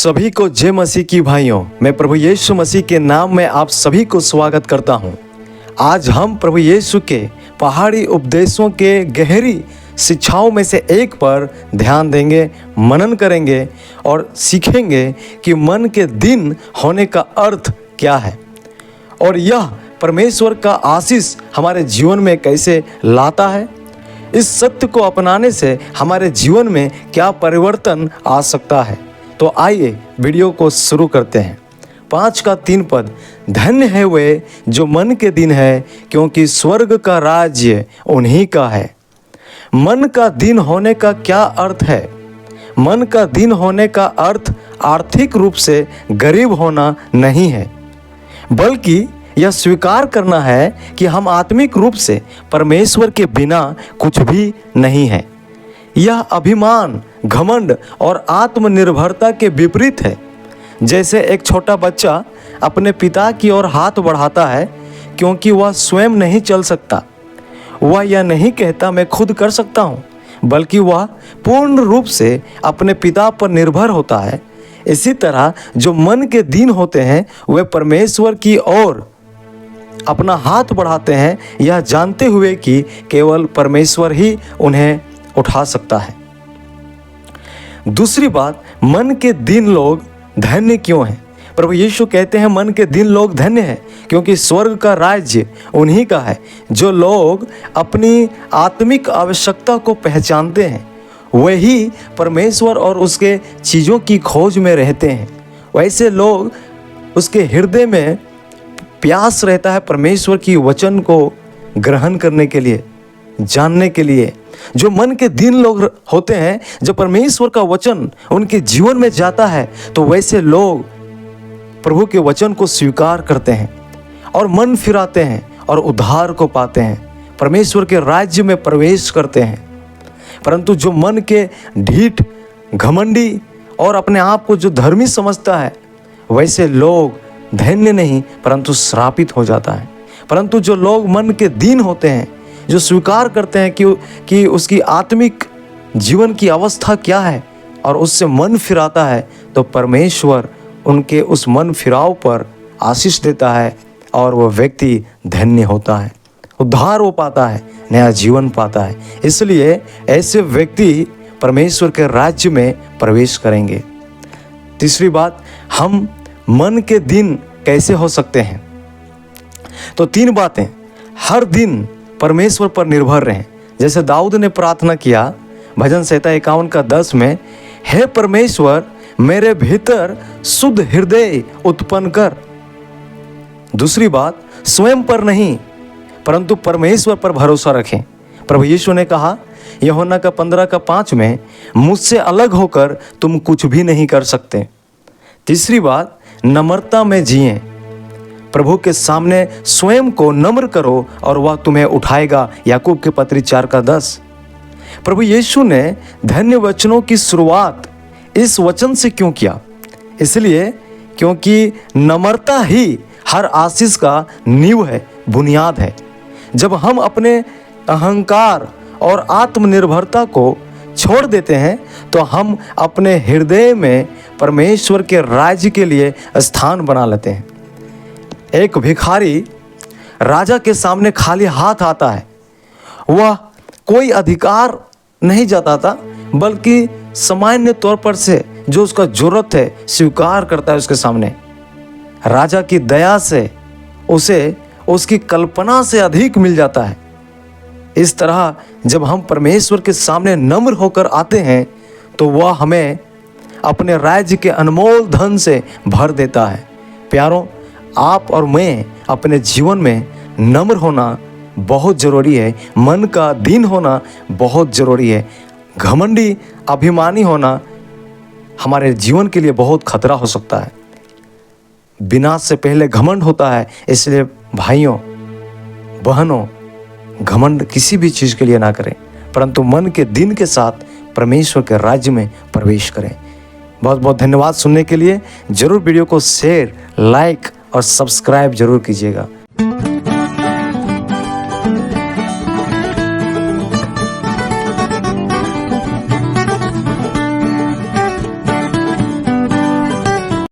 सभी को जय मसीह की भाइयों। मैं प्रभु यीशु मसीह के नाम में आप सभी को स्वागत करता हूं। आज हम प्रभु यीशु के पहाड़ी उपदेशों के गहरी शिक्षाओं में से एक पर ध्यान देंगे, मनन करेंगे और सीखेंगे कि मन के दिन होने का अर्थ क्या है और यह परमेश्वर का आशीष हमारे जीवन में कैसे लाता है। इस सत्य को अपनाने से हमारे जीवन में क्या परिवर्तन आ सकता है। तो आइए वीडियो को शुरू करते हैं। 5 का 3 पद, धन्य है वे जो मन के दिन है, क्योंकि स्वर्ग का राज्य उन्हीं का है। मन का दिन होने का क्या अर्थ है? मन का दिन होने का अर्थ आर्थिक रूप से गरीब होना नहीं है, बल्कि यह स्वीकार करना है कि हम आत्मिक रूप से परमेश्वर के बिना कुछ भी नहीं है। यह अभिमान, घमंड और आत्मनिर्भरता के विपरीत है। जैसे एक छोटा बच्चा अपने पिता की ओर हाथ बढ़ाता है क्योंकि वह स्वयं नहीं चल सकता। वह यह नहीं कहता मैं खुद कर सकता हूँ, बल्कि वह पूर्ण रूप से अपने पिता पर निर्भर होता है। इसी तरह जो मन के दिन होते हैं वे परमेश्वर की ओर अपना हाथ बढ़ाते हैं, यह जानते हुए कि केवल परमेश्वर ही उन्हें उठा सकता है। दूसरी बात, मन के दिन लोग धन्य क्यों हैं? प्रभु यीशु कहते हैं मन के दिन लोग धन्य हैं क्योंकि स्वर्ग का राज्य उन्हीं का है। जो लोग अपनी आत्मिक आवश्यकता को पहचानते हैं वही परमेश्वर और उसके चीज़ों की खोज में रहते हैं। वैसे लोग उसके हृदय में प्यास रहता है परमेश्वर की वचन को ग्रहण करने के लिए, जानने के लिए। जो मन के दिन लोग होते हैं, जब परमेश्वर का वचन उनके जीवन में जाता है तो वैसे लोग प्रभु के वचन को स्वीकार करते हैं और मन फिराते हैं और उद्धार को पाते हैं, परमेश्वर के राज्य में प्रवेश करते हैं। परंतु जो मन के ढीठ, घमंडी और अपने आप को जो धर्मी समझता है, वैसे लोग धन्य नहीं परंतु श्रापित हो जाता है। परंतु जो लोग मन के दीन होते हैं, जो स्वीकार करते हैं कि उसकी आत्मिक जीवन की अवस्था क्या है और उससे मन फिराता है, तो परमेश्वर उनके उस मन फिराव पर आशीष देता है और वह व्यक्ति धन्य होता है, उद्धार हो पाता है, नया जीवन पाता है। इसलिए ऐसे व्यक्ति परमेश्वर के राज्य में प्रवेश करेंगे। तीसरी बात, हम मन के दिन कैसे हो सकते हैं? तो 3 बातें। हर दिन परमेश्वर पर निर्भर रहें। जैसे दाऊद ने प्रार्थना किया भजन संहिता 51 का 10 में, हे परमेश्वर मेरे भीतर शुद्ध हृदय उत्पन्न कर। दूसरी बात, स्वयं पर नहीं परंतु परमेश्वर पर भरोसा रखें। प्रभु यीशु ने कहा यूहन्ना का 15 का 5 में, मुझसे अलग होकर तुम कुछ भी नहीं कर सकते। तीसरी बात, नम्रता में जिएं। प्रभु के सामने स्वयं को नम्र करो और वह तुम्हें उठाएगा। याकूब के पत्री 4 का 10। प्रभु यीशु ने धन्य वचनों की शुरुआत इस वचन से क्यों किया? इसलिए क्योंकि नम्रता ही हर आशीष का नींव है, बुनियाद है। जब हम अपने अहंकार और आत्मनिर्भरता को छोड़ देते हैं तो हम अपने हृदय में परमेश्वर के राज्य के लिए स्थान बना लेते हैं। एक भिखारी राजा के सामने खाली हाथ आता है। वह कोई अधिकार नहीं जताता, बल्कि सामान्य तौर पर से जो उसका जरूरत है स्वीकार करता है उसके सामने। राजा की दया से उसे उसकी कल्पना से अधिक मिल जाता है। इस तरह जब हम परमेश्वर के सामने नम्र होकर आते हैं तो वह हमें अपने राज्य के अनमोल धन से भर देता है। प्यारों, आप और मैं अपने जीवन में नम्र होना बहुत ज़रूरी है। मन का दीन होना बहुत ज़रूरी है। घमंडी, अभिमानी होना हमारे जीवन के लिए बहुत खतरा हो सकता है। विनाश से पहले घमंड होता है। इसलिए भाइयों बहनों, घमंड किसी भी चीज़ के लिए ना करें, परंतु मन के दिन के साथ परमेश्वर के राज्य में प्रवेश करें। बहुत बहुत धन्यवाद सुनने के लिए। ज़रूर वीडियो को शेयर, लाइक और सब्सक्राइब जरूर कीजिएगा।